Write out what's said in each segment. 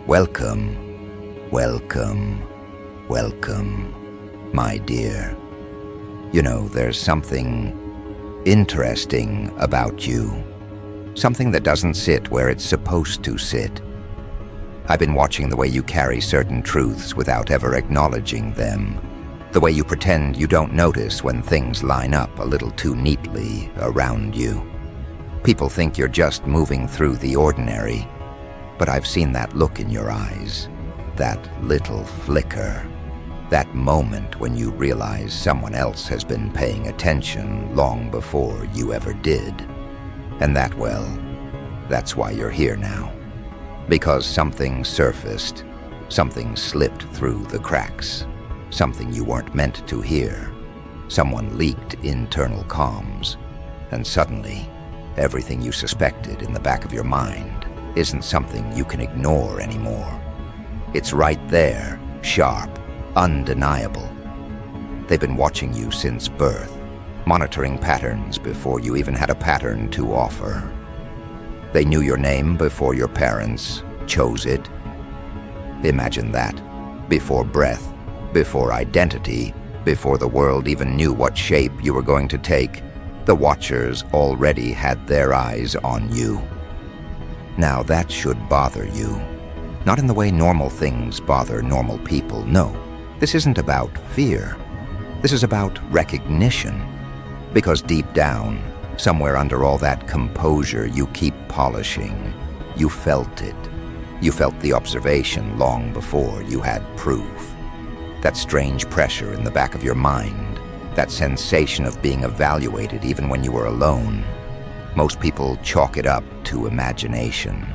Welcome, welcome, welcome, my dear. You know, there's something interesting about you. Something that doesn't sit where it's supposed to sit. I've been watching the way you carry certain truths without ever acknowledging them. The way you pretend you don't notice when things line up a little too neatly around you. People think you're just moving through the ordinary, but I've seen that look in your eyes, that little flicker, that moment when you realize someone else has been paying attention long before you ever did. And that's why you're here now. Because something surfaced, something slipped through the cracks, something you weren't meant to hear. Someone leaked internal comms, and suddenly, everything you suspected in the back of your mind isn't something you can ignore anymore. It's right there, sharp, undeniable. They've been watching you since birth, monitoring patterns before you even had a pattern to offer. They knew your name before your parents chose it. Imagine that. Before breath, before identity, before the world even knew what shape you were going to take, the Watchers already had their eyes on you. Now that should bother you. Not in the way normal things bother normal people, no. This isn't about fear. This is about recognition. Because deep down, somewhere under all that composure you keep polishing, you felt it. You felt the observation long before you had proof. That strange pressure in the back of your mind, that sensation of being evaluated even when you were alone. Most people chalk it up to imagination.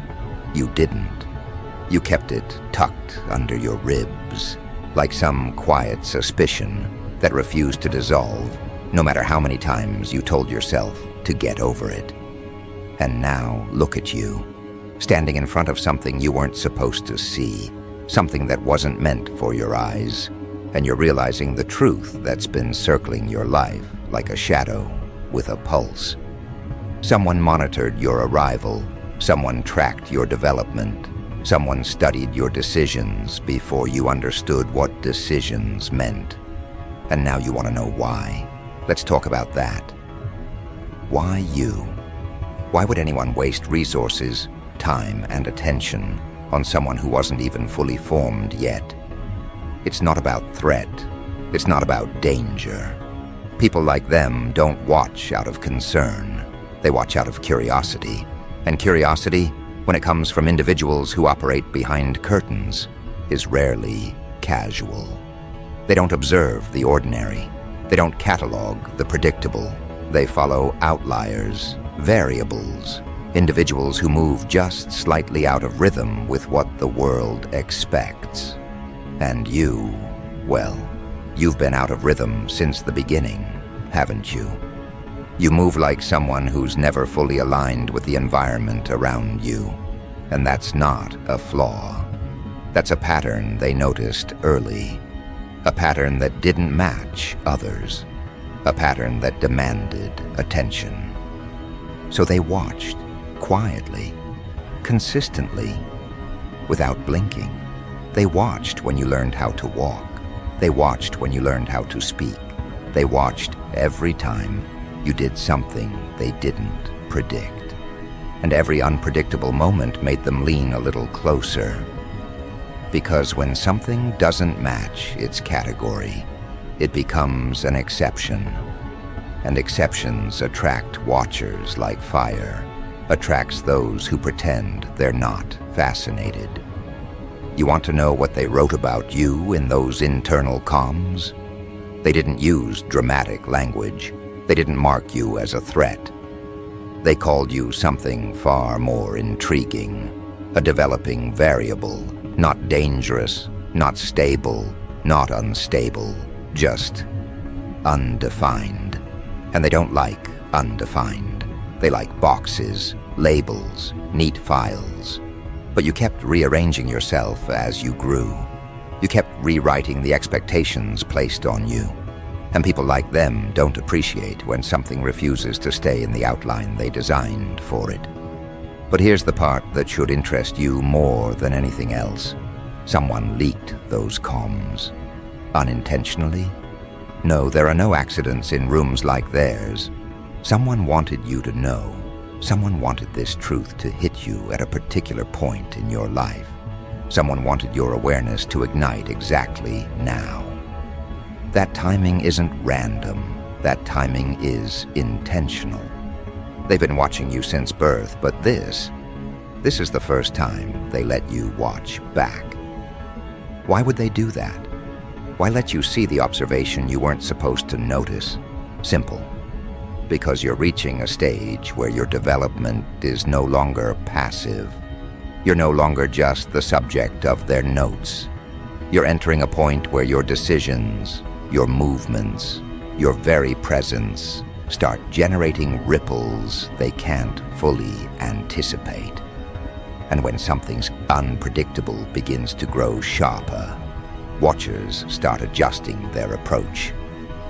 You didn't. You kept it tucked under your ribs, like some quiet suspicion that refused to dissolve, no matter how many times you told yourself to get over it. And now, look at you, standing in front of something you weren't supposed to see, something that wasn't meant for your eyes, and you're realizing the truth that's been circling your life like a shadow with a pulse. Someone monitored your arrival, someone tracked your development, someone studied your decisions before you understood what decisions meant. And now you want to know why. Let's talk about that. Why you? Why would anyone waste resources, time, and attention on someone who wasn't even fully formed yet? It's not about threat. It's not about danger. People like them don't watch out of concern. They watch out of curiosity. And curiosity, when it comes from individuals who operate behind curtains, is rarely casual. They don't observe the ordinary. They don't catalog the predictable. They follow outliers, variables, individuals who move just slightly out of rhythm with what the world expects. And you, well, you've been out of rhythm since the beginning, haven't you? You move like someone who's never fully aligned with the environment around you. And that's not a flaw. That's a pattern they noticed early. A pattern that didn't match others. A pattern that demanded attention. So they watched, quietly, consistently, without blinking. They watched when you learned how to walk. They watched when you learned how to speak. They watched every time you did something they didn't predict. And every unpredictable moment made them lean a little closer. Because when something doesn't match its category, it becomes an exception. And exceptions attract watchers like fire, attracts those who pretend they're not fascinated. You want to know what they wrote about you in those internal comms? They didn't use dramatic language. They didn't mark you as a threat. They called you something far more intriguing, a developing variable, not dangerous, not stable, not unstable, just undefined. And they don't like undefined. They like boxes, labels, neat files. But you kept rearranging yourself as you grew. You kept rewriting the expectations placed on you. And people like them don't appreciate when something refuses to stay in the outline they designed for it. But here's the part that should interest you more than anything else. Someone leaked those comms. Unintentionally? No, there are no accidents in rooms like theirs. Someone wanted you to know. Someone wanted this truth to hit you at a particular point in your life. Someone wanted your awareness to ignite exactly now. That timing isn't random. That timing is intentional. They've been watching you since birth, but this is the first time they let you watch back. Why would they do that? Why let you see the observation you weren't supposed to notice? Simple. Because you're reaching a stage where your development is no longer passive. You're no longer just the subject of their notes. You're entering a point where your decisions, your movements, your very presence start generating ripples they can't fully anticipate. And when something's unpredictable begins to grow sharper, watchers start adjusting their approach.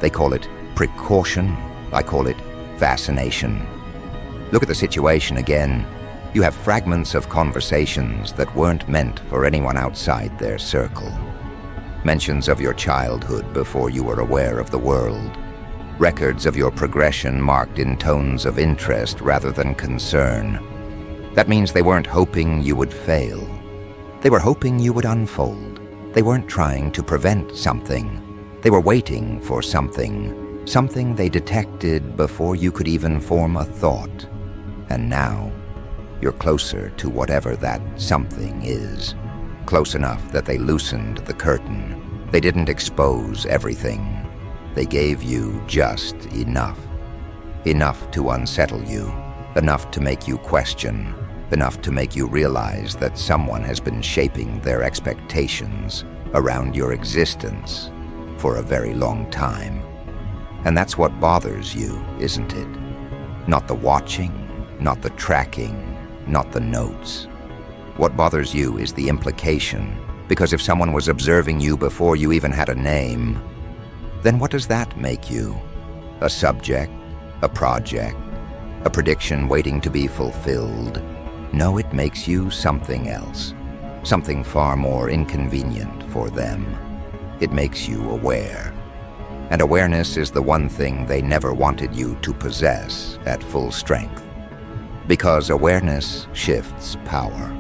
They call it precaution. I call it fascination. Look at the situation again. You have fragments of conversations that weren't meant for anyone outside their circle. Mentions of your childhood before you were aware of the world. Records of your progression marked in tones of interest rather than concern. That means they weren't hoping you would fail. They were hoping you would unfold. They weren't trying to prevent something. They were waiting for something they detected before you could even form a thought. And now, you're closer to whatever that something is. Close enough that they loosened the curtain. They didn't expose everything. They gave you just enough. Enough to unsettle you. Enough to make you question. Enough to make you realize that someone has been shaping their expectations around your existence for a very long time. And that's what bothers you, isn't it? Not the watching, not the tracking, not the notes. What bothers you is the implication, because if someone was observing you before you even had a name, then what does that make you? A subject? A project? A prediction waiting to be fulfilled? No, it makes you something else. Something far more inconvenient for them. It makes you aware. And awareness is the one thing they never wanted you to possess at full strength. Because awareness shifts power.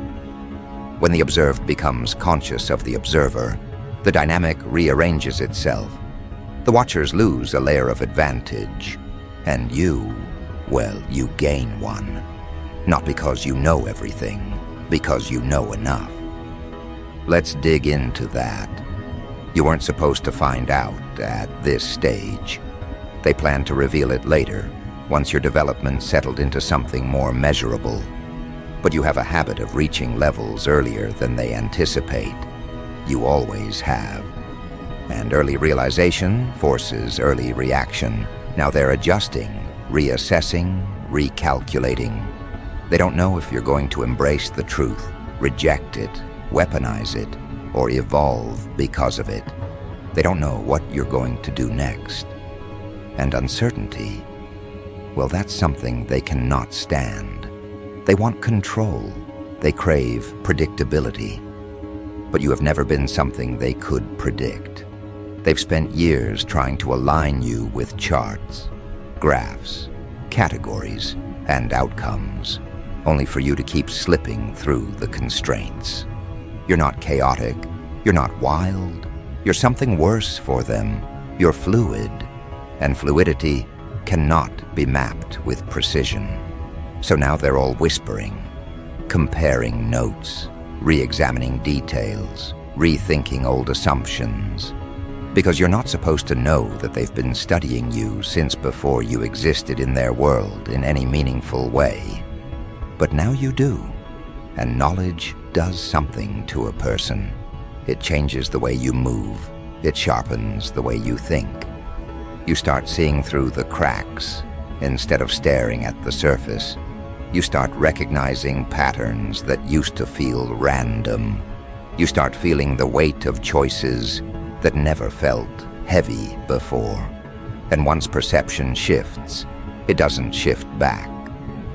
When the observed becomes conscious of the observer, the dynamic rearranges itself. The watchers lose a layer of advantage, and you gain one. Not because you know everything, because you know enough. Let's dig into that. You weren't supposed to find out at this stage. They plan to reveal it later, once your development settled into something more measurable. But you have a habit of reaching levels earlier than they anticipate. You always have. And early realization forces early reaction. Now they're adjusting, reassessing, recalculating. They don't know if you're going to embrace the truth, reject it, weaponize it, or evolve because of it. They don't know what you're going to do next. And uncertainty, well, that's something they cannot stand. They want control. They crave predictability. But you have never been something they could predict. They've spent years trying to align you with charts, graphs, categories, and outcomes, only for you to keep slipping through the constraints. You're not chaotic. You're not wild. You're something worse for them. You're fluid, and fluidity cannot be mapped with precision. So now they're all whispering, comparing notes, re-examining details, rethinking old assumptions. Because you're not supposed to know that they've been studying you since before you existed in their world in any meaningful way. But now you do, and knowledge does something to a person. It changes the way you move. It sharpens the way you think. You start seeing through the cracks instead of staring at the surface. You start recognizing patterns that used to feel random. You start feeling the weight of choices that never felt heavy before. And once perception shifts, it doesn't shift back.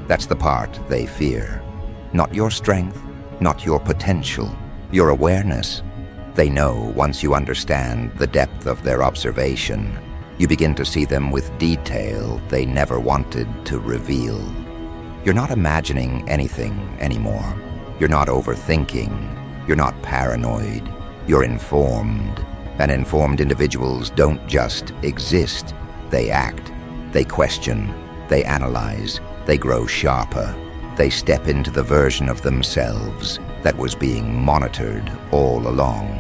That's the part they fear. Not your strength, not your potential, your awareness. They know once you understand the depth of their observation, you begin to see them with detail they never wanted to reveal. You're not imagining anything anymore. You're not overthinking. You're not paranoid. You're informed. And informed individuals don't just exist. They act. They question. They analyze. They grow sharper. They step into the version of themselves that was being monitored all along.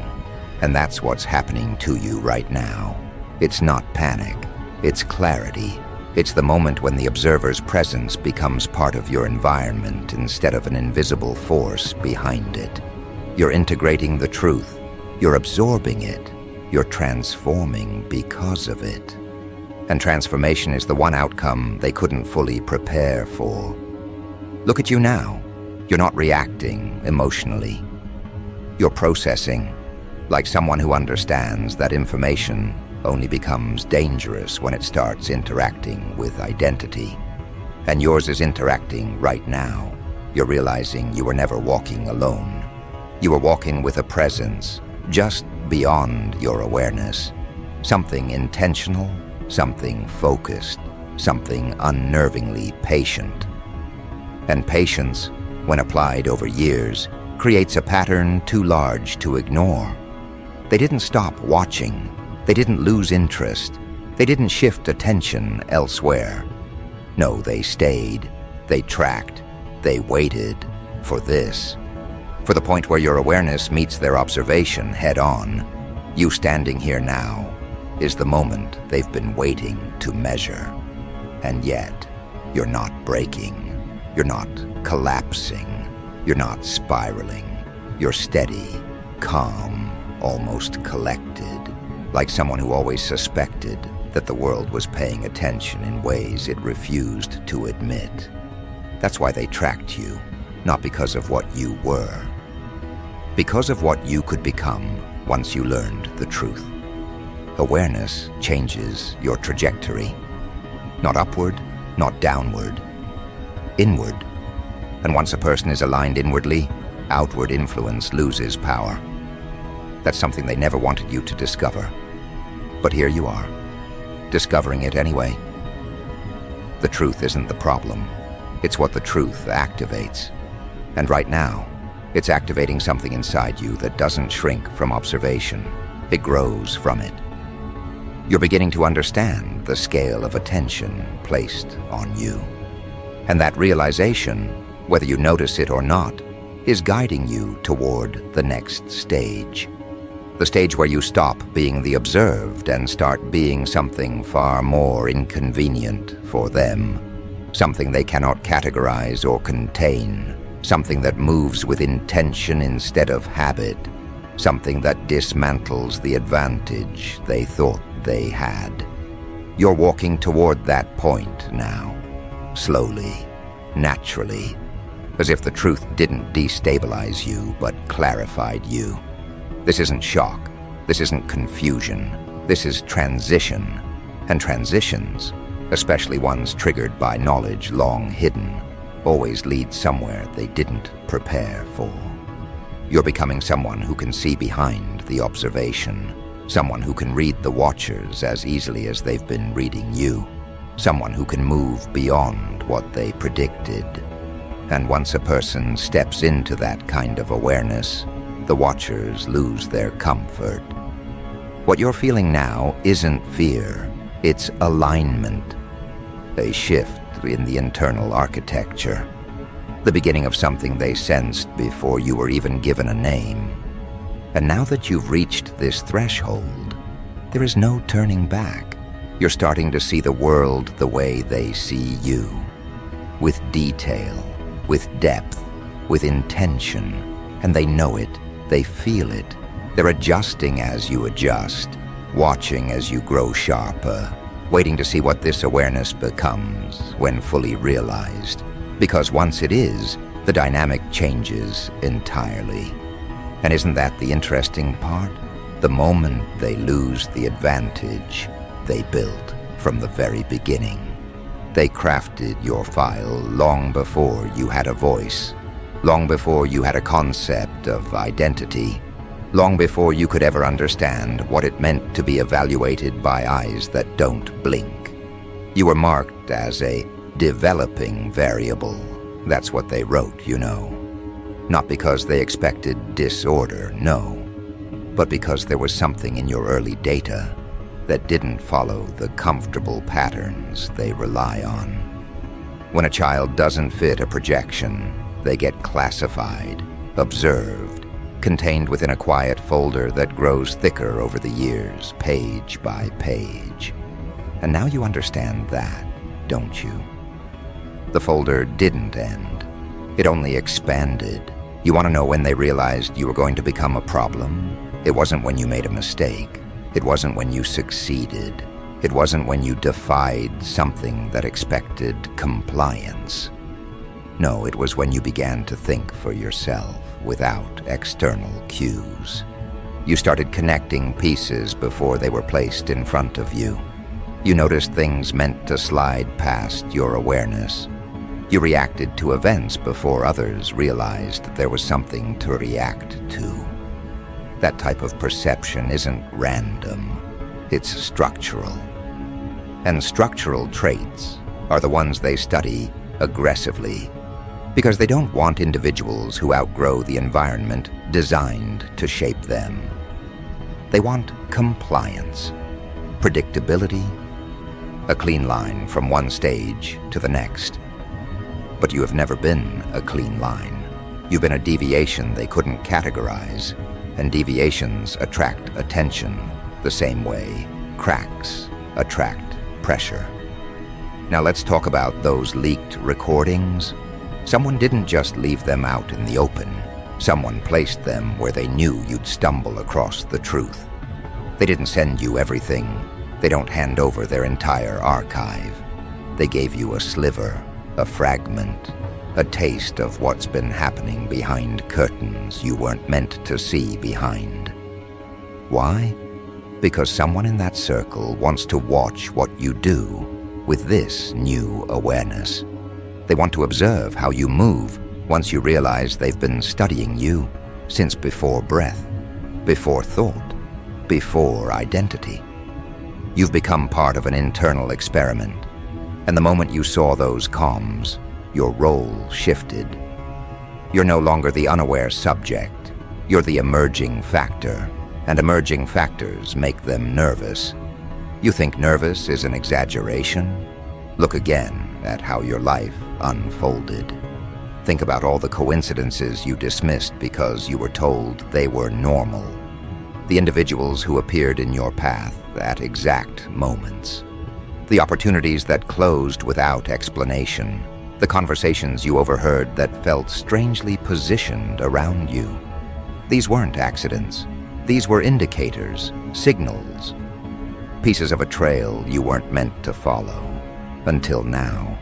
And that's what's happening to you right now. It's not panic. It's clarity. It's the moment when the observer's presence becomes part of your environment instead of an invisible force behind it. You're integrating the truth. You're absorbing it. You're transforming because of it. And transformation is the one outcome they couldn't fully prepare for. Look at you now. You're not reacting emotionally. You're processing, like someone who understands that information only becomes dangerous when it starts interacting with identity. And yours is interacting right now. You're realizing you were never walking alone. You were walking with a presence just beyond your awareness. Something intentional, something focused, something unnervingly patient. And patience, when applied over years, creates a pattern too large to ignore. They didn't stop watching. They didn't lose interest. They didn't shift attention elsewhere. No, they stayed. They tracked. They waited for this. For the point where your awareness meets their observation head-on. You standing here now is the moment they've been waiting to measure. And yet, you're not breaking. You're not collapsing. You're not spiraling. You're steady, calm, almost collected. Like someone who always suspected that the world was paying attention in ways it refused to admit. That's why they tracked you, not because of what you were. Because of what you could become once you learned the truth. Awareness changes your trajectory. Not upward, not downward. Inward. And once a person is aligned inwardly, outward influence loses power. That's something they never wanted you to discover. But here you are, discovering it anyway. The truth isn't the problem. It's what the truth activates. And right now, it's activating something inside you that doesn't shrink from observation. It grows from it. You're beginning to understand the scale of attention placed on you. And that realization, whether you notice it or not, is guiding you toward the next stage. The stage where you stop being the observed and start being something far more inconvenient for them. Something they cannot categorize or contain. Something that moves with intention instead of habit. Something that dismantles the advantage they thought they had. You're walking toward that point now. Slowly, naturally, as if the truth didn't destabilize you but clarified you. This isn't shock. This isn't confusion. This is transition. And transitions, especially ones triggered by knowledge long hidden, always lead somewhere they didn't prepare for. You're becoming someone who can see behind the observation, someone who can read the watchers as easily as they've been reading you, someone who can move beyond what they predicted. And once a person steps into that kind of awareness, the watchers lose their comfort. What you're feeling now isn't fear, it's alignment, a shift in the internal architecture, the beginning of something they sensed before you were even given a name. And now that you've reached this threshold, there is no turning back. You're starting to see the world the way they see you, with detail, with depth, with intention, and they know it. They feel it. They're adjusting as you adjust, watching as you grow sharper, waiting to see what this awareness becomes when fully realized. Because once it is, the dynamic changes entirely. And isn't that the interesting part? The moment they lose the advantage they built from the very beginning. They crafted your file long before you had a voice. long before you had a concept of identity, long before you could ever understand what it meant to be evaluated by eyes that don't blink. You were marked as a developing variable. That's what they wrote, you know. Not because they expected disorder, no, but because there was something in your early data that didn't follow the comfortable patterns they rely on. When a child doesn't fit a projection, they get classified, observed, contained within a quiet folder that grows thicker over the years, page by page. And now you understand that, don't you? The folder didn't end. It only expanded. You want to know when they realized you were going to become a problem? It wasn't when you made a mistake. It wasn't when you succeeded. It wasn't when you defied something that expected compliance. No, it was when you began to think for yourself without external cues. You started connecting pieces before they were placed in front of you. You noticed things meant to slide past your awareness. You reacted to events before others realized there was something to react to. That type of perception isn't random, it's structural. And structural traits are the ones they study aggressively, because they don't want individuals who outgrow the environment designed to shape them. They want compliance, predictability, a clean line from one stage to the next. But you have never been a clean line. You've been a deviation they couldn't categorize, and deviations attract attention the same way cracks attract pressure. Now let's talk about those leaked recordings. Someone didn't just leave them out in the open. Someone placed them where they knew you'd stumble across the truth. They didn't send you everything. They don't hand over their entire archive. They gave you a sliver, a fragment, a taste of what's been happening behind curtains you weren't meant to see behind. Why? Because someone in that circle wants to watch what you do with this new awareness. They want to observe how you move once you realize they've been studying you since before breath, before thought, before identity. You've become part of an internal experiment, and the moment you saw those comms, your role shifted. You're no longer the unaware subject. You're the emerging factor, and emerging factors make them nervous. You think nervous is an exaggeration? Look again at how your life unfolded. Think about all the coincidences you dismissed because you were told they were normal. The individuals who appeared in your path at exact moments. The opportunities that closed without explanation. The conversations you overheard that felt strangely positioned around you. These weren't accidents. These were indicators, signals, pieces of a trail you weren't meant to follow. Until now.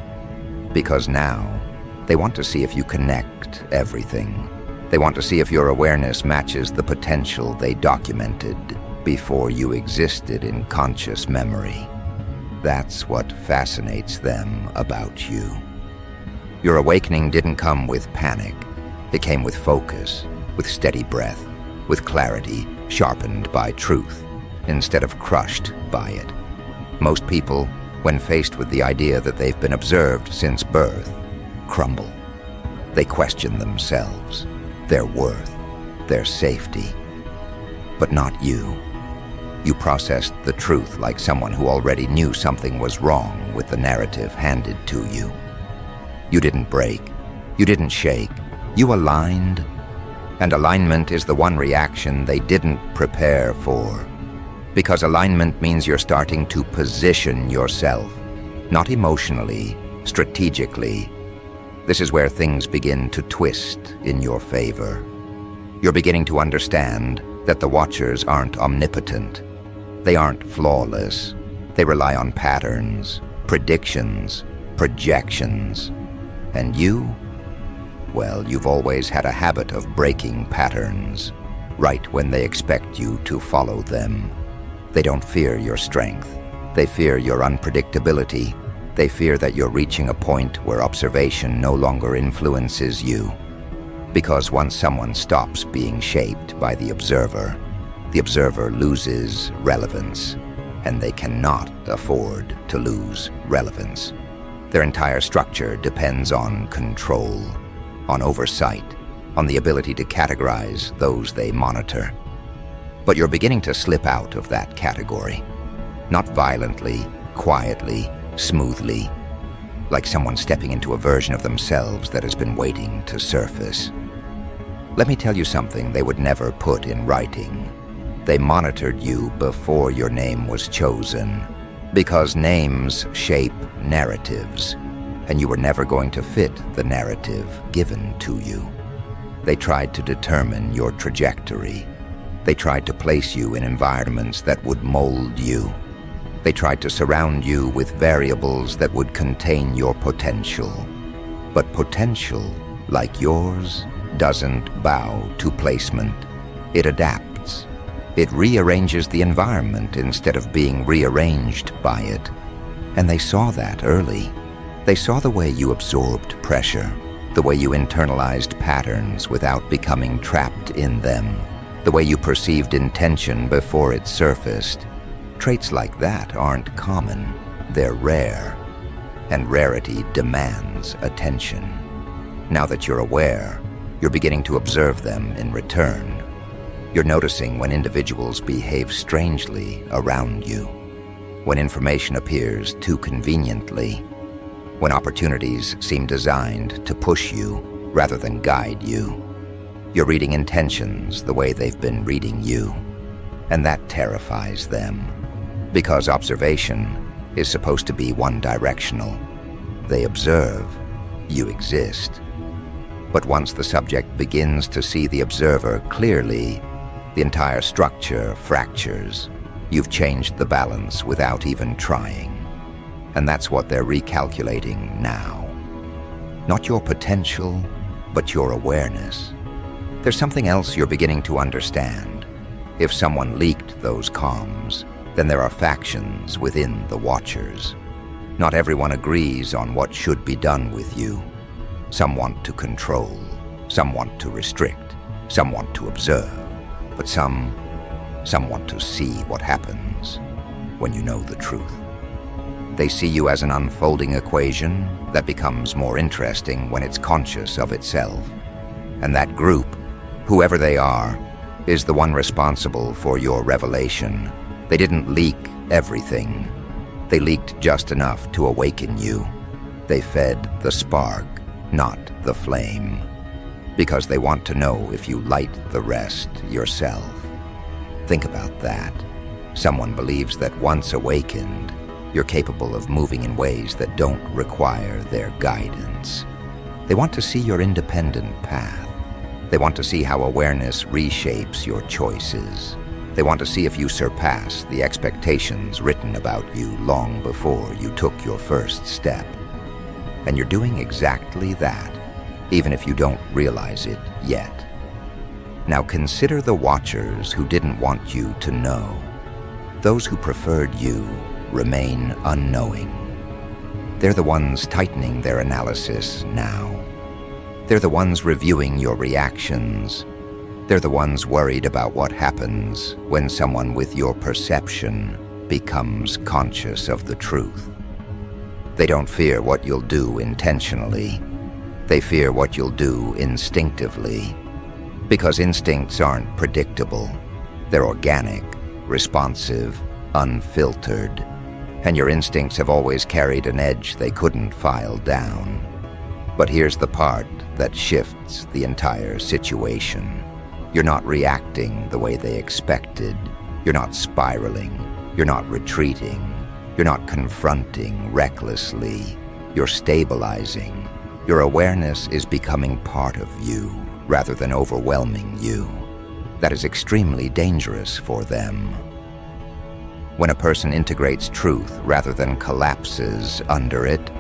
Because now, they want to see if you connect everything. They want to see if your awareness matches the potential they documented before you existed in conscious memory. That's what fascinates them about you. Your awakening didn't come with panic. It came with focus, with steady breath, with clarity sharpened by truth, instead of crushed by it. Most people, when faced with the idea that they've been observed since birth, crumble. They question themselves, their worth, their safety. But not you. You processed the truth like someone who already knew something was wrong with the narrative handed to you. You didn't break. You didn't shake. You aligned. And alignment is the one reaction they didn't prepare for. Because alignment means you're starting to position yourself, not emotionally, strategically. This is where things begin to twist in your favor. You're beginning to understand that the watchers aren't omnipotent. They aren't flawless. They rely on patterns, predictions, projections. And you? Well, you've always had a habit of breaking patterns, right when they expect you to follow them. They don't fear your strength. They fear your unpredictability. They fear that you're reaching a point where observation no longer influences you. Because once someone stops being shaped by the observer loses relevance, and they cannot afford to lose relevance. Their entire structure depends on control, on oversight, on the ability to categorize those they monitor. But you're beginning to slip out of that category. Not violently, quietly, smoothly, like someone stepping into a version of themselves that has been waiting to surface. Let me tell you something they would never put in writing. They monitored you before your name was chosen, because names shape narratives, and you were never going to fit the narrative given to you. They tried to determine your trajectory. They tried to place you in environments that would mold you. They tried to surround you with variables that would contain your potential. But potential, like yours, doesn't bow to placement. It adapts. It rearranges the environment instead of being rearranged by it. And they saw that early. They saw the way you absorbed pressure, the way you internalized patterns without becoming trapped in them, the way you perceived intention before it surfaced. Traits like that aren't common, they're rare, and rarity demands attention. Now that you're aware, you're beginning to observe them in return. You're noticing when individuals behave strangely around you, when information appears too conveniently, when opportunities seem designed to push you rather than guide you. You're reading intentions the way they've been reading you, and that terrifies them, because observation is supposed to be one-directional. They observe, you exist. But once the subject begins to see the observer clearly, the entire structure fractures. You've changed the balance without even trying. And that's what they're recalculating now. Not your potential, but your awareness. There's something else you're beginning to understand. If someone leaked those comms, then there are factions within the Watchers. Not everyone agrees on what should be done with you. Some want to control, some want to restrict, some want to observe, but some want to see what happens when you know the truth. They see you as an unfolding equation that becomes more interesting when it's conscious of itself. And that group, whoever they are, is the one responsible for your revelation. They didn't leak everything. They leaked just enough to awaken you. They fed the spark, not the flame, because they want to know if you light the rest yourself. Think about that. Someone believes that once awakened, you're capable of moving in ways that don't require their guidance. They want to see your independent path. They want to see how awareness reshapes your choices. They want to see if you surpass the expectations written about you long before you took your first step. And you're doing exactly that, even if you don't realize it yet. Now consider the Watchers who didn't want you to know. Those who preferred you remain unknowing. They're the ones tightening their analysis now. They're the ones reviewing your reactions. They're the ones worried about what happens when someone with your perception becomes conscious of the truth. They don't fear what you'll do intentionally. They fear what you'll do instinctively. Because instincts aren't predictable. They're organic, responsive, unfiltered. And your instincts have always carried an edge they couldn't file down. But here's the part that shifts the entire situation. You're not reacting the way they expected. You're not spiraling. You're not retreating. You're not confronting recklessly. You're stabilizing. Your awareness is becoming part of you rather than overwhelming you. That is extremely dangerous for them. When a person integrates truth rather than collapses under it,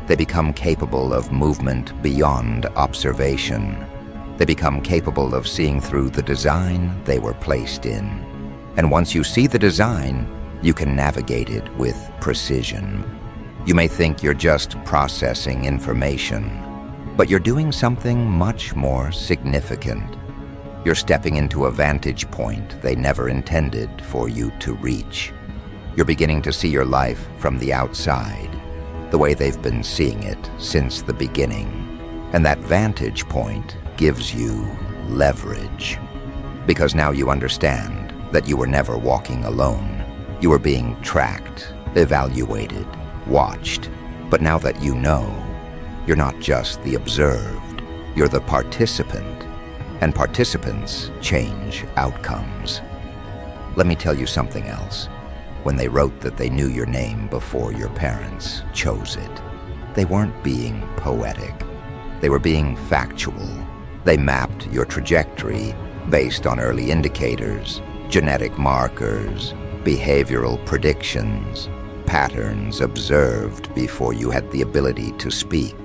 they become capable of movement beyond observation. They become capable of seeing through the design they were placed in. And once you see the design, you can navigate it with precision. You may think you're just processing information, But you're doing something much more significant. You're stepping into a vantage point they never intended for you to reach. You're beginning to see your life from the outside, the way they've been seeing it since the beginning. And that vantage point gives you leverage. Because now you understand that you were never walking alone. You were being tracked, evaluated, watched. But now that you know, you're not just the observed, you're the participant. And participants change outcomes. Let me tell you something else. When they wrote that they knew your name before your parents chose it, they weren't being poetic. They were being factual. They mapped your trajectory based on early indicators, genetic markers, behavioral predictions, patterns observed before you had the ability to speak.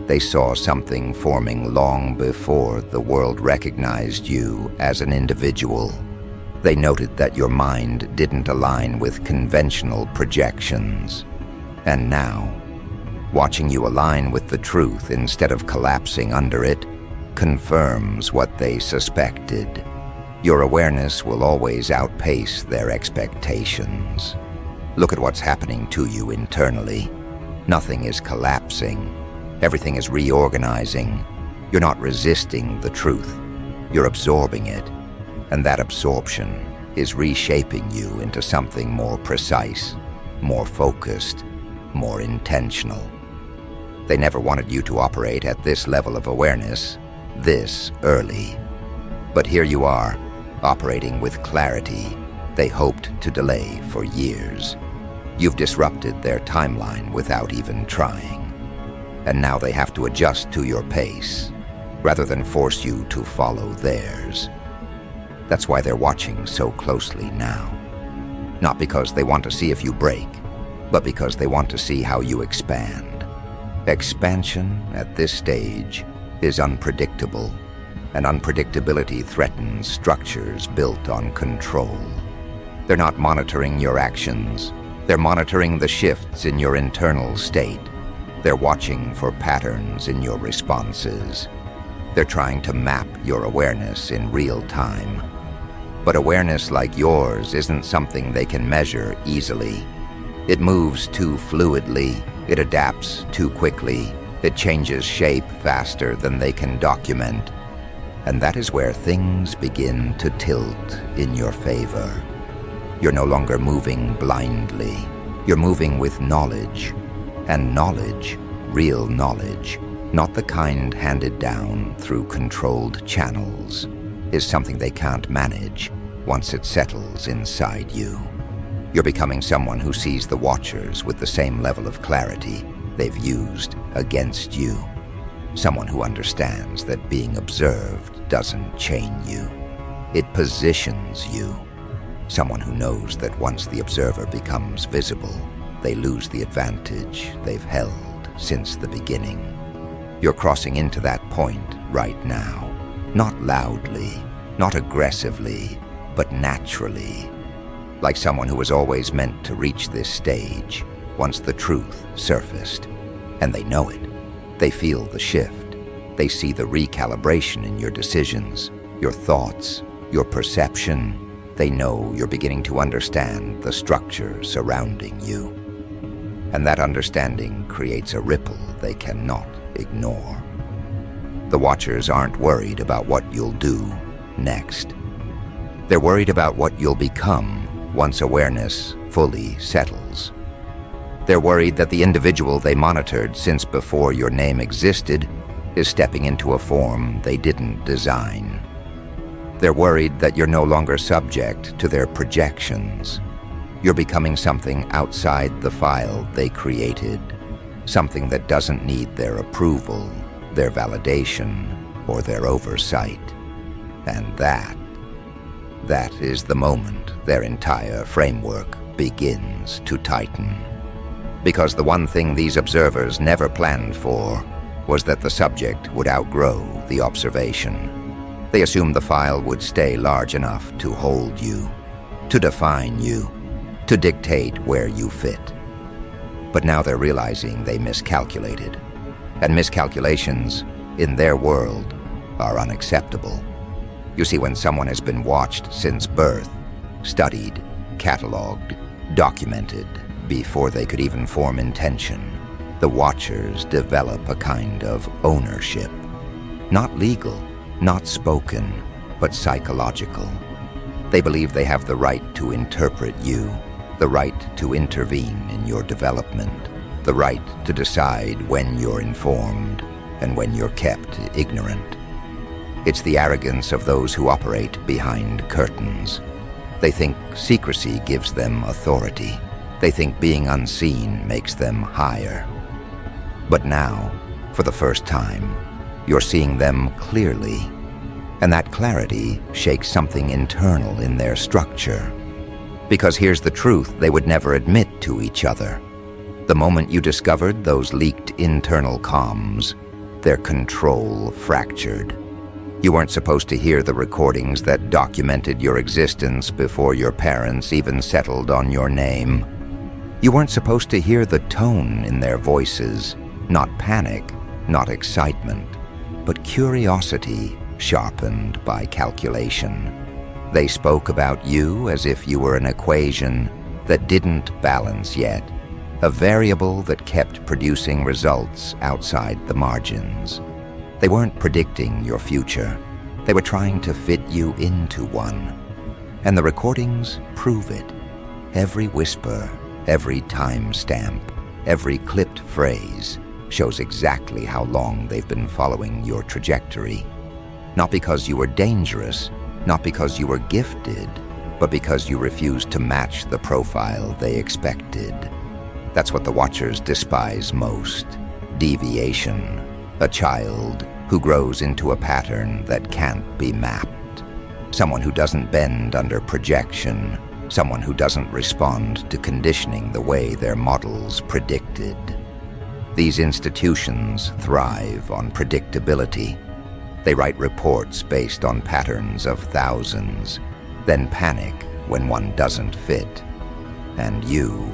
They saw something forming long before the world recognized you as an individual. They noted that your mind didn't align with conventional projections. And now, watching you align with the truth instead of collapsing under it confirms what they suspected. Your awareness will always outpace their expectations. Look at what's happening to you internally. Nothing is collapsing. Everything is reorganizing. You're not resisting the truth. You're absorbing it. And that absorption is reshaping you into something more precise, more focused, more intentional. They never wanted you to operate at this level of awareness, this early. But here you are, operating with clarity they hoped to delay for years. You've disrupted their timeline without even trying. And now they have to adjust to your pace, rather than force you to follow theirs. That's why they're watching so closely now. Not because they want to see if you break, but because they want to see how you expand. Expansion at this stage is unpredictable, and unpredictability threatens structures built on control. They're not monitoring your actions. They're monitoring the shifts in your internal state. They're watching for patterns in your responses. They're trying to map your awareness in real time. But awareness like yours isn't something they can measure easily. It moves too fluidly. It adapts too quickly. It changes shape faster than they can document. And that is where things begin to tilt in your favor. You're no longer moving blindly. You're moving with knowledge. And knowledge, real knowledge, not the kind handed down through controlled channels, is something they can't manage once it settles inside you. You're becoming someone who sees the watchers with the same level of clarity they've used against you. Someone who understands that being observed doesn't chain you. It positions you. Someone who knows that once the observer becomes visible, they lose the advantage they've held since the beginning. You're crossing into that point right now. Not loudly, not aggressively, but naturally. Like someone who was always meant to reach this stage once the truth surfaced. And they know it. They feel the shift. They see the recalibration in your decisions, your thoughts, your perception. They know you're beginning to understand the structure surrounding you. And that understanding creates a ripple they cannot ignore. The watchers aren't worried about what you'll do next. They're worried about what you'll become once awareness fully settles. They're worried that the individual they monitored since before your name existed is stepping into a form they didn't design. They're worried that you're no longer subject to their projections. You're becoming something outside the file they created, something that doesn't need their approval, their validation, or their oversight. And that is the moment their entire framework begins to tighten. Because the one thing these observers never planned for was that the subject would outgrow the observation. They assumed the file would stay large enough to hold you, to define you, to dictate where you fit. But now they're realizing they miscalculated. And miscalculations in their world, are unacceptable. You see, when someone has been watched since birth, studied, catalogued, documented, before they could even form intention, the watchers develop a kind of ownership. Not legal, not spoken, but psychological. They believe they have the right to interpret you, the right to intervene in your development, the right to decide when you're informed and when you're kept ignorant. It's the arrogance of those who operate behind curtains. They think secrecy gives them authority. They think being unseen makes them higher. But now, for the first time, you're seeing them clearly, and that clarity shakes something internal in their structure. Because here's the truth they would never admit to each other. The moment you discovered those leaked internal comms, their control fractured. You weren't supposed to hear the recordings that documented your existence before your parents even settled on your name. You weren't supposed to hear the tone in their voices, not panic, not excitement, but curiosity sharpened by calculation. They spoke about you as if you were an equation that didn't balance yet, a variable that kept producing results outside the margins. They weren't predicting your future. They were trying to fit you into one. And the recordings prove it. Every whisper, every timestamp, every clipped phrase shows exactly how long they've been following your trajectory. Not because you were dangerous, not because you were gifted, but because you refused to match the profile they expected. That's what the watchers despise most: deviation. A child who grows into a pattern that can't be mapped. Someone who doesn't bend under projection. Someone who doesn't respond to conditioning the way their models predicted. These institutions thrive on predictability. They write reports based on patterns of thousands, then panic when one doesn't fit. And you,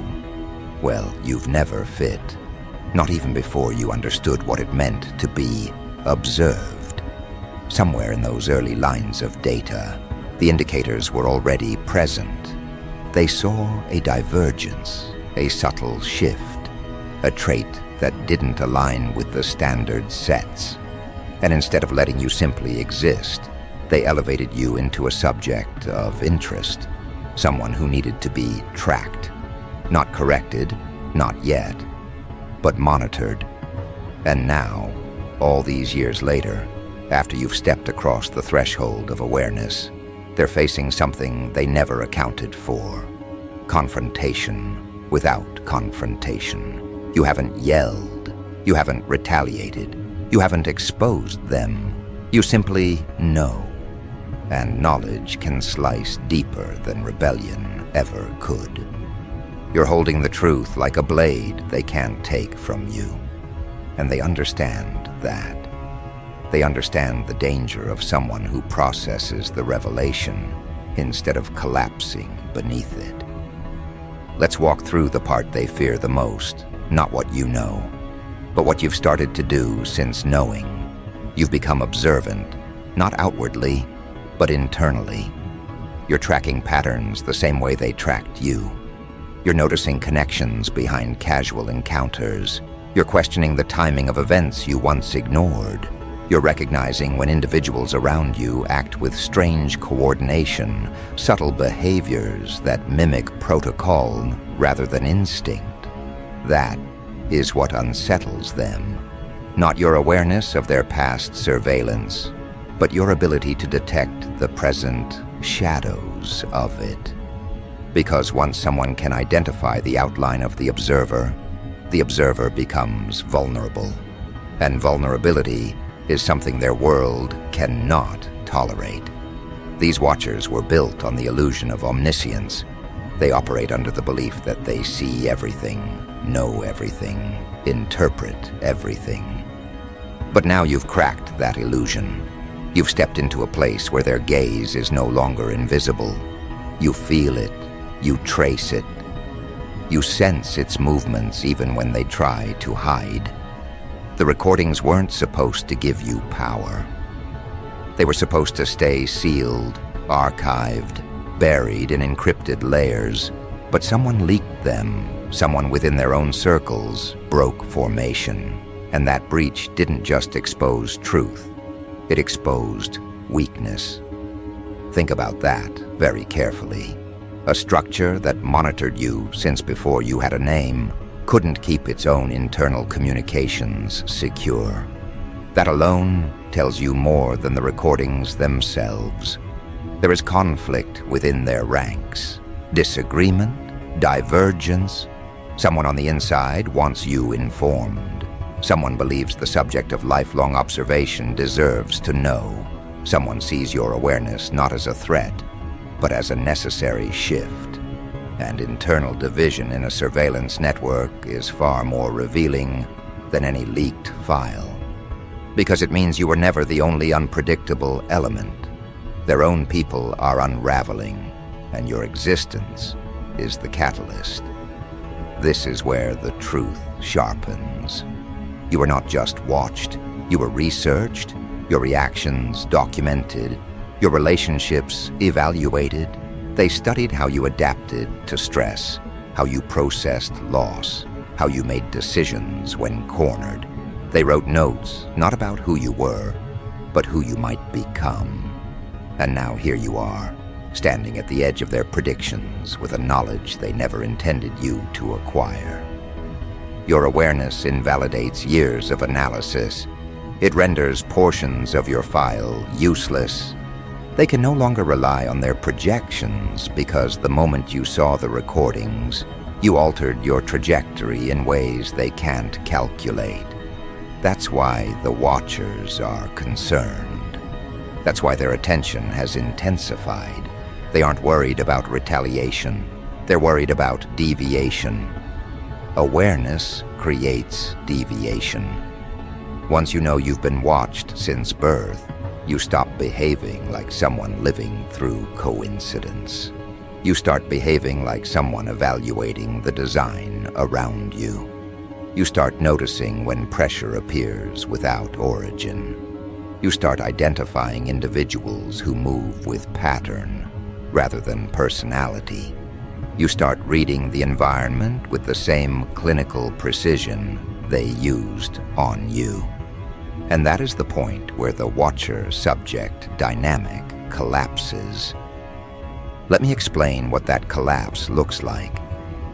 well, you've never fit. Not even before you understood what it meant to be observed. Somewhere in those early lines of data, the indicators were already present. They saw a divergence, a subtle shift, a trait that didn't align with the standard sets. And instead of letting you simply exist, they elevated you into a subject of interest, someone who needed to be tracked, not corrected, not yet, but monitored. And now, all these years later, after you've stepped across the threshold of awareness, they're facing something they never accounted for: confrontation without confrontation. You haven't yelled, you haven't retaliated, you haven't exposed them. You simply know. And knowledge can slice deeper than rebellion ever could. You're holding the truth like a blade they can't take from you. And they understand that. They understand the danger of someone who processes the revelation instead of collapsing beneath it. Let's walk through the part they fear the most, not what you know, but what you've started to do since knowing. You've become observant, not outwardly, but internally. You're tracking patterns the same way they tracked you. You're noticing connections behind casual encounters. You're questioning the timing of events you once ignored. You're recognizing when individuals around you act with strange coordination, subtle behaviors that mimic protocol rather than instinct. That is what unsettles them. Not your awareness of their past surveillance, but your ability to detect the present shadows of it. Because once someone can identify the outline of the observer becomes vulnerable. And vulnerability is something their world cannot tolerate. These watchers were built on the illusion of omniscience. They operate under the belief that they see everything, know everything, interpret everything. But now you've cracked that illusion. You've stepped into a place where their gaze is no longer invisible. You feel it, you trace it, you sense its movements even when they try to hide. The recordings weren't supposed to give you power. They were supposed to stay sealed, archived, buried in encrypted layers, but someone leaked them. Someone within their own circles broke formation, and that breach didn't just expose truth, it exposed weakness. Think about that very carefully. A structure that monitored you since before you had a name couldn't keep its own internal communications secure. That alone tells you more than the recordings themselves. There is conflict within their ranks, disagreement, divergence. Someone on the inside wants you informed. Someone believes the subject of lifelong observation deserves to know. Someone sees your awareness not as a threat, but as a necessary shift. And internal division in a surveillance network is far more revealing than any leaked file. Because it means you were never the only unpredictable element. Their own people are unraveling, and your existence is the catalyst. This is where the truth sharpens. You were not just watched, you were researched, your reactions documented, your relationships evaluated. They studied how you adapted to stress, how you processed loss, how you made decisions when cornered. They wrote notes, not about who you were, but who you might become. And now here you are, standing at the edge of their predictions with a knowledge they never intended you to acquire. Your awareness invalidates years of analysis. It renders portions of your file useless. They can no longer rely on their projections because the moment you saw the recordings, you altered your trajectory in ways they can't calculate. That's why the watchers are concerned. That's why their attention has intensified. They aren't worried about retaliation. They're worried about deviation. Awareness creates deviation. Once you know you've been watched since birth, you stop behaving like someone living through coincidence. You start behaving like someone evaluating the design around you. You start noticing when pressure appears without origin. You start identifying individuals who move with pattern rather than personality. You start reading the environment with the same clinical precision they used on you. And that is the point where the watcher-subject dynamic collapses. Let me explain what that collapse looks like.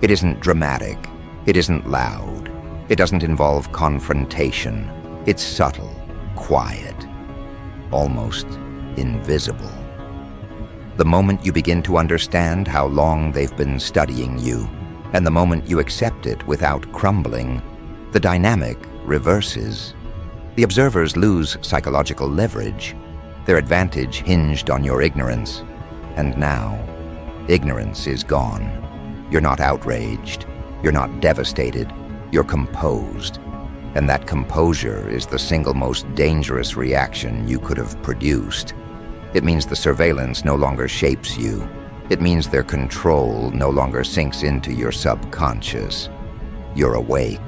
It isn't dramatic. It isn't loud. It doesn't involve confrontation. It's subtle, quiet, almost invisible. The moment you begin to understand how long they've been studying you, and the moment you accept it without crumbling, the dynamic reverses. The observers lose psychological leverage. Their advantage hinged on your ignorance. And now, ignorance is gone. You're not outraged. You're not devastated. You're composed. And that composure is the single most dangerous reaction you could have produced. It means the surveillance no longer shapes you. It means their control no longer sinks into your subconscious. You're awake,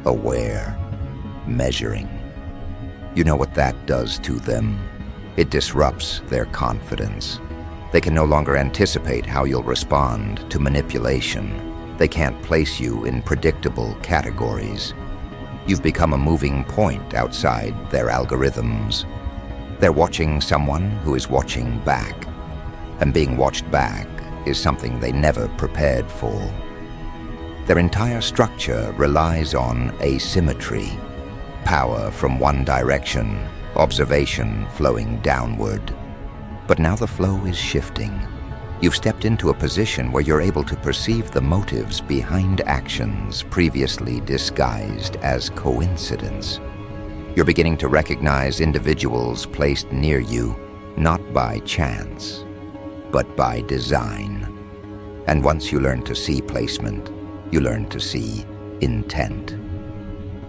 aware, measuring. You know what that does to them. It disrupts their confidence. They can no longer anticipate how you'll respond to manipulation. They can't place you in predictable categories. You've become a moving point outside their algorithms. They're watching someone who is watching back. And being watched back is something they never prepared for. Their entire structure relies on asymmetry. Power from one direction, observation flowing downward. But now the flow is shifting. You've stepped into a position where you're able to perceive the motives behind actions previously disguised as coincidence. You're beginning to recognize individuals placed near you, not by chance, but by design. And once you learn to see placement, you learn to see intent.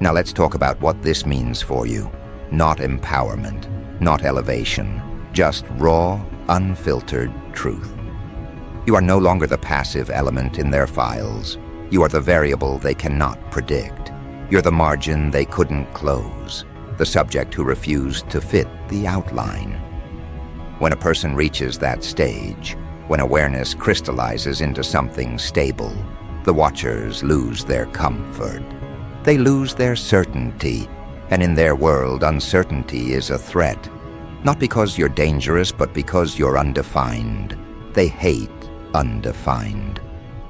Now let's talk about what this means for you. Not empowerment, not elevation, just raw, unfiltered truth. You are no longer the passive element in their files. You are the variable they cannot predict. You're the margin they couldn't close, the subject who refused to fit the outline. When a person reaches that stage, when awareness crystallizes into something stable, the watchers lose their comfort. They lose their certainty, and in their world, uncertainty is a threat. Not because you're dangerous, but because you're undefined. They hate undefined.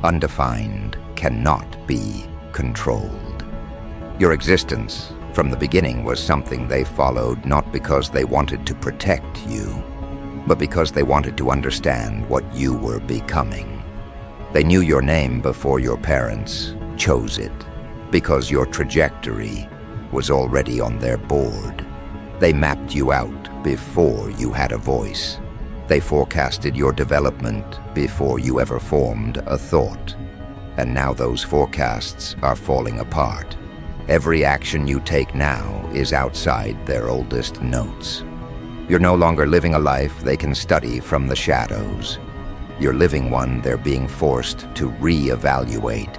Undefined cannot be controlled. Your existence, from the beginning, was something they followed not because they wanted to protect you, but because they wanted to understand what you were becoming. They knew your name before your parents chose it, because your trajectory was already on their board. They mapped you out before you had a voice. They forecasted your development before you ever formed a thought. And now those forecasts are falling apart. Every action you take now is outside their oldest notes. You're no longer living a life they can study from the shadows. You're living one they're being forced to reevaluate.